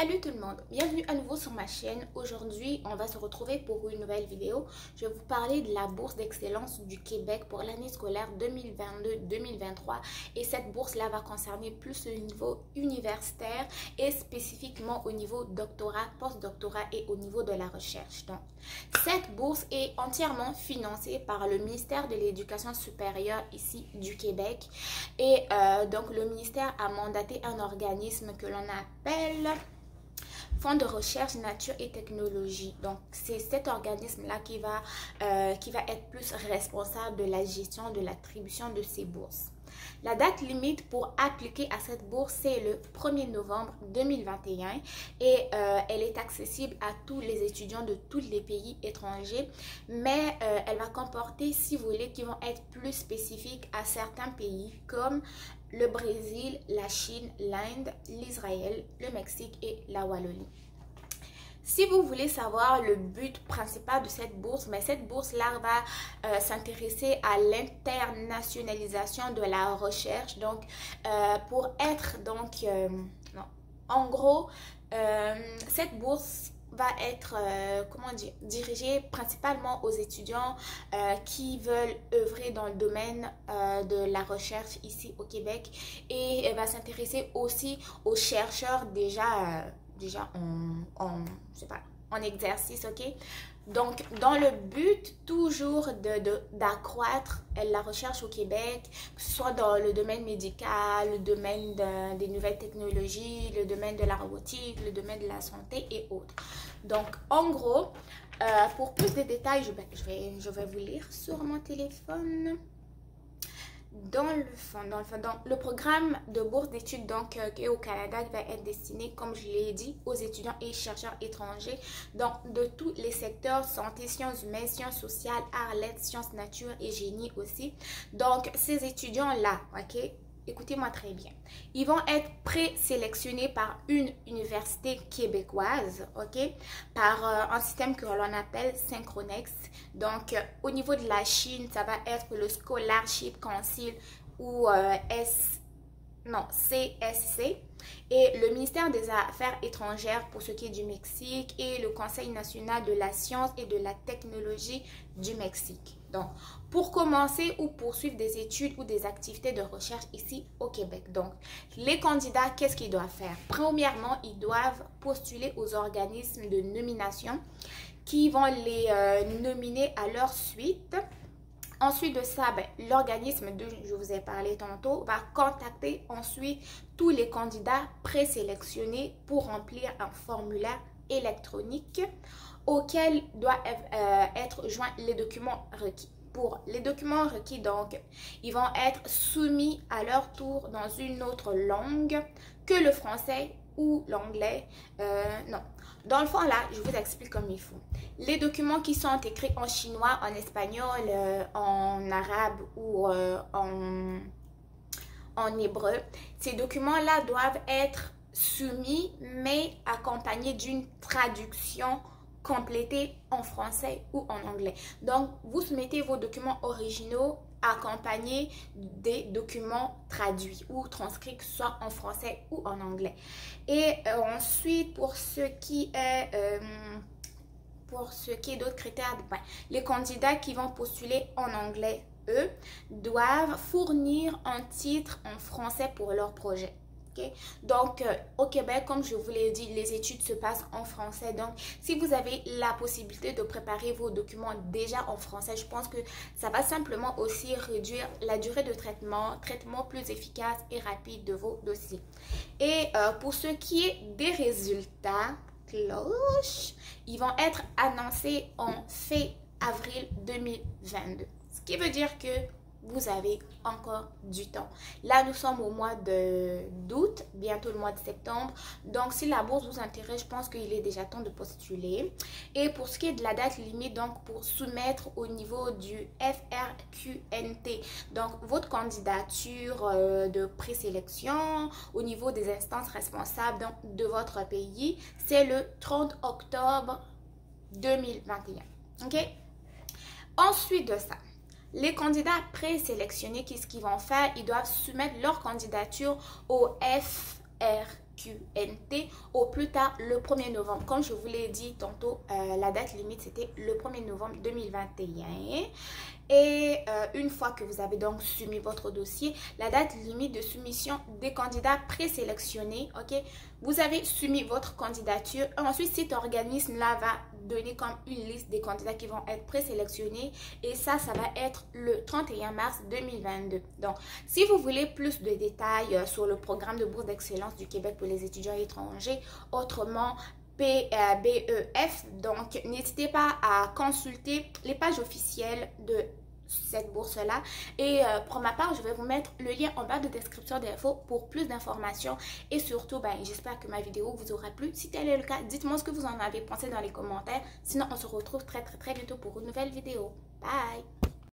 Salut tout le monde, bienvenue à nouveau sur ma chaîne. Aujourd'hui, on va se retrouver pour une nouvelle vidéo. Je vais vous parler de la bourse d'excellence du Québec pour l'année scolaire 2022-2023. Et cette bourse-là va concerner plus le niveau universitaire et spécifiquement au niveau doctorat, post-doctorat et au niveau de la recherche. Donc, cette bourse est entièrement financée par le ministère de l'Éducation supérieure ici du Québec. Et donc, le ministère a mandaté un organisme que l'on appelle Fonds de recherche, nature et technologie. Donc, c'est cet organisme-là qui va être plus responsable de la gestion, de l'attribution de ces bourses. La date limite pour appliquer à cette bourse, c'est le 1er novembre 2021 et elle est accessible à tous les étudiants de tous les pays étrangers, mais elle va comporter 6 volets qui vont être plus spécifiques à certains pays comme le Brésil, la Chine, l'Inde, l'Israël, le Mexique et la Wallonie. Si vous voulez savoir le but principal de cette bourse, mais cette bourse-là va s'intéresser à l'internationalisation de la recherche. Donc, pour être en gros, cette bourse va être dirigée principalement aux étudiants qui veulent œuvrer dans le domaine de la recherche ici au Québec, et elle va s'intéresser aussi aux chercheurs déjà en exercice, ok? Donc, dans le but toujours d'accroître la recherche au Québec, que ce soit dans le domaine médical, le domaine des nouvelles technologies, le domaine de la robotique, le domaine de la santé et autres. Donc, en gros, pour plus de détails, je vais vous lire sur mon téléphone. Dans le programme de bourse d'études qui est au Canada, qui va être destiné, comme je l'ai dit, aux étudiants et chercheurs étrangers, donc de tous les secteurs: santé, sciences humaines, sciences sociales, arts, lettres, sciences nature et génie aussi. Donc ces étudiants-là, ok, écoutez-moi très bien, ils vont être présélectionnés par une université québécoise, ok, par un système que l'on appelle Synchronex. Donc, au niveau de la Chine, ça va être le Scholarship Council ou CSC. Et le ministère des Affaires étrangères pour ce qui est du Mexique et le Conseil national de la science et de la technologie du Mexique. Donc, pour commencer ou poursuivre des études ou des activités de recherche ici au Québec. Donc, les candidats, qu'est-ce qu'ils doivent faire? Premièrement, ils doivent postuler aux organismes de nomination qui vont les nominer à leur suite. Ensuite de ça, l'organisme dont je vous ai parlé tantôt va contacter ensuite tous les candidats présélectionnés pour remplir un formulaire électronique auquel doivent être joints les documents requis. Pour les documents requis, donc, ils vont être soumis à leur tour dans une autre langue que le français ou l'anglais. Non. Dans le fond, là, je vous explique comme il faut. Les documents qui sont écrits en chinois, en espagnol, en arabe ou en hébreu, ces documents-là doivent être soumis, mais accompagnés d'une traduction complétée en français ou en anglais. Donc, vous soumettez vos documents originaux accompagnés des documents traduits ou transcrits, que ce soit en français ou en anglais. Et ensuite, pour ce qui est d'autres critères, les candidats qui vont postuler en anglais, eux, doivent fournir un titre en français pour leur projet. Okay? Donc, au Québec, comme je vous l'ai dit, les études se passent en français. Donc, si vous avez la possibilité de préparer vos documents déjà en français, je pense que ça va simplement aussi réduire la durée de traitement plus efficace et rapide de vos dossiers. Et pour ce qui est des résultats, ils vont être annoncés en fin avril 2022. Ce qui veut dire que vous avez encore du temps. Là, nous sommes au mois d'août, bientôt le mois de septembre. Donc, si la bourse vous intéresse, je pense qu'il est déjà temps de postuler. Et pour ce qui est de la date limite, donc pour soumettre au niveau du FRQNT, donc votre candidature de présélection au niveau des instances responsables de votre pays, c'est le 30 octobre 2021. OK? Ensuite de ça, les candidats présélectionnés, qu'est-ce qu'ils vont faire? Ils doivent soumettre leur candidature au FRQNT au plus tard le 1er novembre. Comme je vous l'ai dit tantôt, la date limite c'était le 1er novembre 2021. Et une fois que vous avez donc soumis votre dossier, la date limite de soumission des candidats présélectionnés, ok, vous avez soumis votre candidature. Ensuite, cet organisme-là va donner comme une liste des candidats qui vont être présélectionnés. Et ça va être le 31 mars 2022. Donc, si vous voulez plus de détails sur le programme de bourse d'excellence du Québec pour les étudiants étrangers, autrement BEF, donc n'hésitez pas à consulter les pages officielles de cette bourse là, et pour ma part je vais vous mettre le lien en bas de description d'infos pour plus d'informations. Et surtout j'espère que ma vidéo vous aura plu. Si tel est le cas, dites-moi ce que vous en avez pensé dans les commentaires. Sinon on se retrouve très bientôt pour une nouvelle vidéo. Bye.